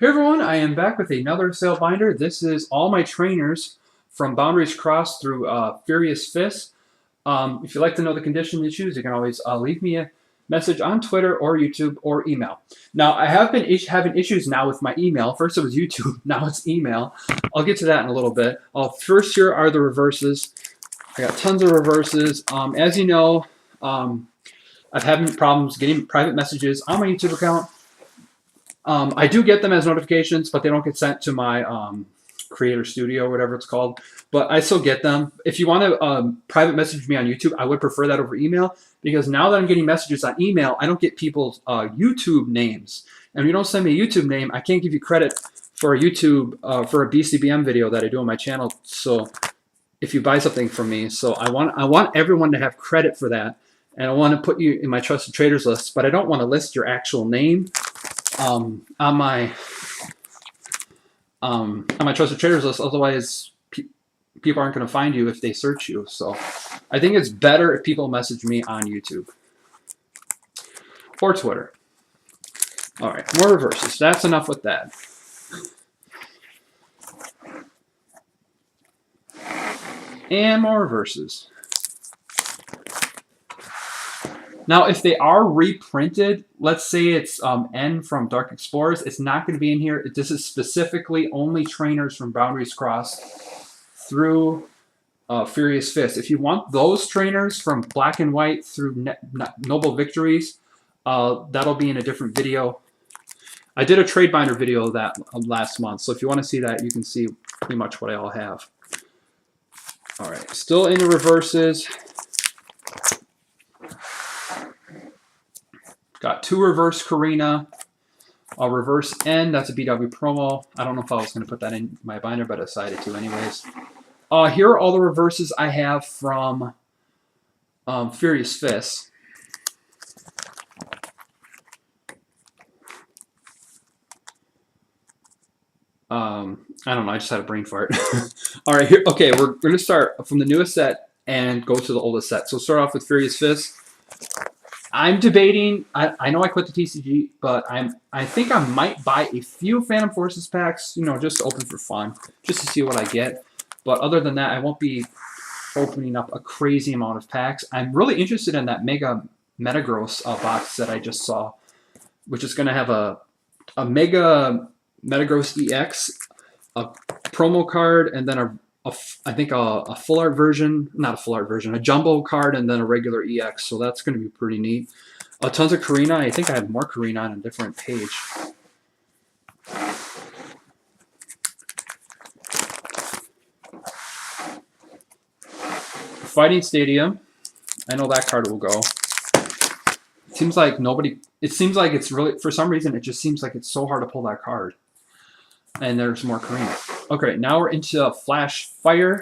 Hey everyone, I am back with another sale binder. This is all my trainers from Boundaries Crossed through Furious Fist. If you'd like to know the condition issues, you can always leave me a message on Twitter or YouTube or email. Now, I have been having issues now with my email. First it was YouTube, now it's email. I'll get to that in a little bit. First here are the reverses. I got tons of reverses. As you know, I've had problems getting private messages on my YouTube account. I do get them as notifications, but they don't get sent to my Creator Studio or whatever it's called. But I still get them. If you want to private message me on YouTube, I would prefer that over email, because now that I'm getting messages on email, I don't get people's YouTube names. And if you don't send me a YouTube name, I can't give you credit for a YouTube for a BCBM video that I do on my channel. So if you buy something from me, so I want everyone to have credit for that, and I want to put you in my trusted traders list, but I don't want to list your actual name on my trusted traders list. Otherwise, people aren't going to find you if they search you. So I think it's better if people message me on YouTube or Twitter. All right, more reverses. That's enough with that. And more reverses. Now, if they are reprinted, let's say it's N from Dark Explorers, it's not going to be in here. This is specifically only trainers from Boundaries Crossed through Furious Fist. If you want those trainers from Black and White through Noble Victories, that'll be in a different video. I did a trade binder video of that last month, so if you want to see that, you can see pretty much what I all have. All right, still in the reverses. Got two reverse Karina, a reverse N, that's a BW promo. I don't know if I was going to put that in my binder, but I decided to anyways. Here are all the reverses I have from Furious Fist. I don't know, I just had a brain fart. All right, here. Okay, we're going to start from the newest set and go to the oldest set. So start off with Furious Fist. I'm debating. I know I quit the TCG, but I think I might buy a few Phantom Forces packs, you know, just to open for fun, just to see what I get. But other than that, I won't be opening up a crazy amount of packs. I'm really interested in that Mega Metagross box that I just saw, which is going to have a Mega Metagross EX, a promo card, and then I think a full art version, not a full art version, a jumbo card, and then a regular EX. So that's going to be pretty neat. Tons of Karina. I think I have more Karina on a different page. Fighting Stadium. I know that card will go. It seems like nobody. It seems like it's really, for some reason, it just seems like it's so hard to pull that card. And there's more Karina. Okay, now we're into Flash Fire.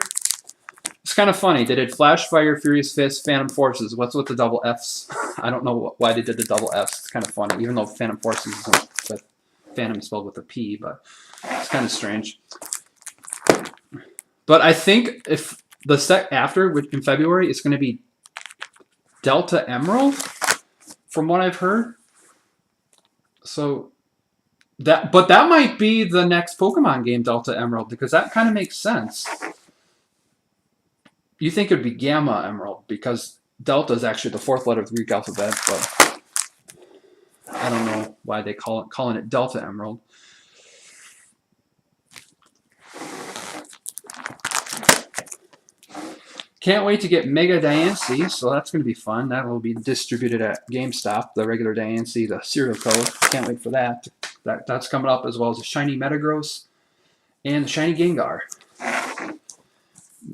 It's kind of funny. They did Flash Fire, Furious Fist, Phantom Forces. What's with the double Fs? I don't know why they did the double Fs. It's kind of funny, even though Phantom Forces isn't with Phantom spelled with a P, but it's kind of strange. But I think if the set after, which in February, is going to be Delta Emerald, from what I've heard. So that might be the next Pokemon game, Delta Emerald, because that kind of makes sense. You think it'd be Gamma Emerald, because Delta is actually the fourth letter of the Greek alphabet, but I don't know why they calling it Delta Emerald. Can't wait to get Mega Diancie, so that's going to be fun. That will be distributed at GameStop, the regular Diancie, the serial code. Can't wait for that. That's coming up, as well as the Shiny Metagross and the Shiny Gengar.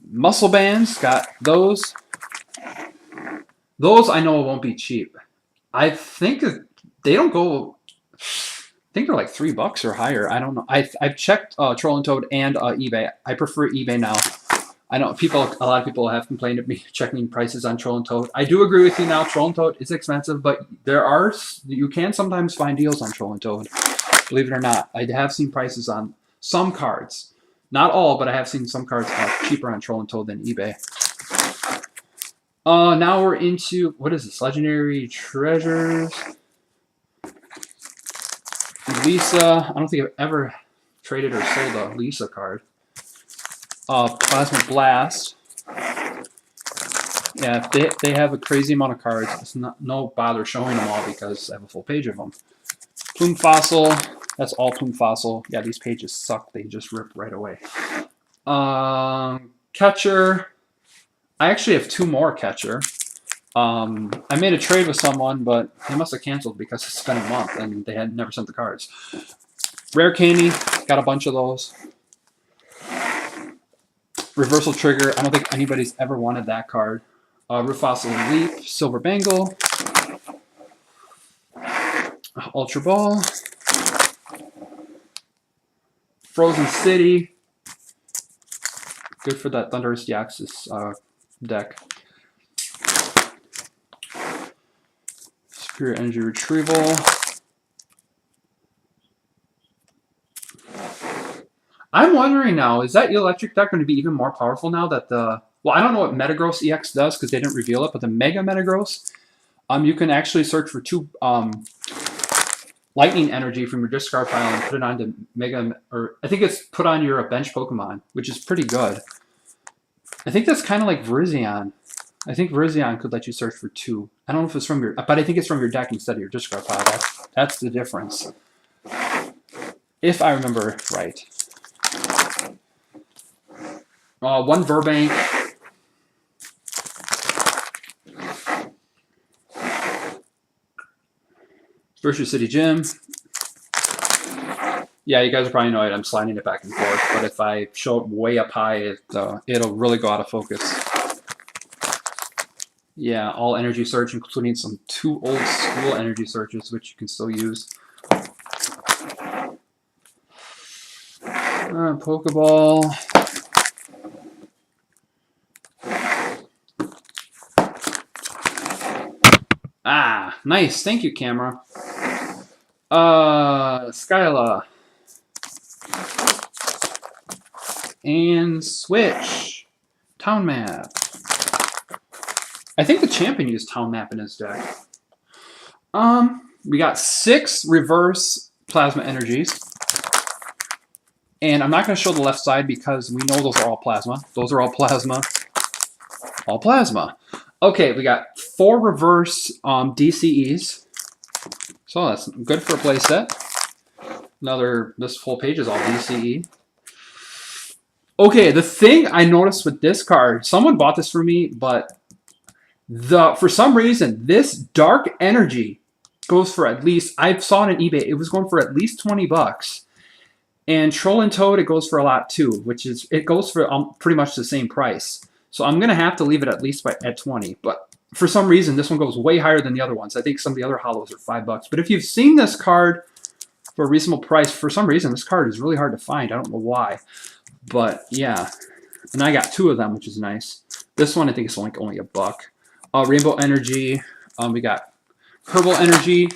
Muscle Bands, got those. Those I know won't be cheap. I think they don't go. I think they're like $3 or higher. I don't know. I've checked Troll and Toad and eBay. I prefer eBay now. I know a lot of people have complained of me checking prices on Troll and Toad. I do agree with you now. Troll and Toad is expensive, but you can sometimes find deals on Troll and Toad. Believe it or not, I have seen prices on some cards. Not all, but I have seen some cards cheaper on Troll and Toad than eBay. Now we're into, what is this? Legendary Treasures. Lisa, I don't think I've ever traded or sold a Lisa card. Plasma Blast. Yeah, they have a crazy amount of cards. It's no bother showing them all because I have a full page of them. Plume Fossil. That's all Plume Fossil. Yeah, these pages suck. They just rip right away. Catcher. I actually have 2 more Catcher. I made a trade with someone, but they must have canceled because it's been a month and they had never sent the cards. Rare Candy. Got a bunch of those. Reversal Trigger. I don't think anybody's ever wanted that card. Root Fossil Leaf. Silver Bangle. Ultra Ball. Frozen City. Good for that Thunderous Deoxys deck. Superior Energy Retrieval. I'm wondering now, is that electric deck going to be even more powerful now that the... Well, I don't know what Metagross EX does because they didn't reveal it, but the Mega Metagross, you can actually search for 2 Lightning Energy from your discard pile and put it onto Mega... Or I think it's put on your bench Pokemon, which is pretty good. I think that's kind of like Virizion. I think Virizion could let you search for 2. I don't know if it's from your... But I think it's from your deck instead of your discard pile. That's the difference. If I remember right. 1 Burbank. Virtue City Gym. Yeah, you guys are probably annoyed I'm sliding it back and forth, but if I show it way up high, it'll really go out of focus. Yeah, all energy search, including some 2 old school energy searches, which you can still use. Pokeball. Ah, nice. Thank you, camera. Skyla. And Switch. Town Map. I think the champion used Town Map in his deck. We got 6 reverse Plasma Energies. And I'm not going to show the left side because we know those are all Plasma. Those are all Plasma. All Plasma. Okay, we got 4 reverse DCEs. So that's good for a play set. This whole page is all DCE. Okay, the thing I noticed with this card, someone bought this for me, but for some reason, this Dark Energy goes for at least, I saw it on eBay, it was going for at least 20 bucks. And Troll and Toad, it goes for a lot too, which is, it goes for pretty much the same price. So I'm going to have to leave it at least at 20. But for some reason, this one goes way higher than the other ones. I think some of the other holos are 5 bucks. But if you've seen this card for a reasonable price, for some reason, this card is really hard to find. I don't know why. But yeah. And I got 2 of them, which is nice. This one, I think, is only $1. Rainbow Energy. We got Herbal Energy.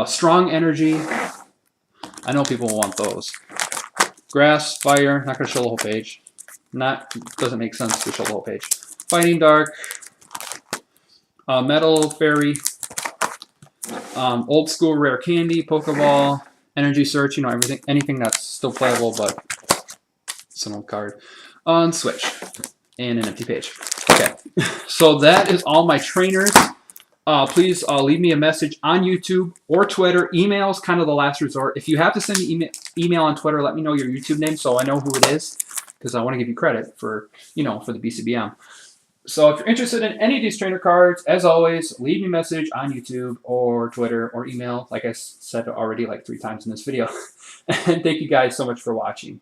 Strong Energy. I know people want those. Grass, Fire. Not going to show the whole page. Doesn't make sense to show the whole page. Fighting Dark. Metal Fairy. Old School Rare Candy. Pokeball. Energy Search. You know, everything. Anything that's still playable, but it's an old card. On Switch. And an empty page. Okay. So that is all my trainers. Please leave me a message on YouTube or Twitter. Email is kind of the last resort. If you have to send me email on Twitter, let me know your YouTube name so I know who it is, because I want to give you credit for, for the BCBM. So if you're interested in any of these trainer cards, as always, leave me a message on YouTube or Twitter or email, like I said already like 3 times in this video. And thank you guys so much for watching.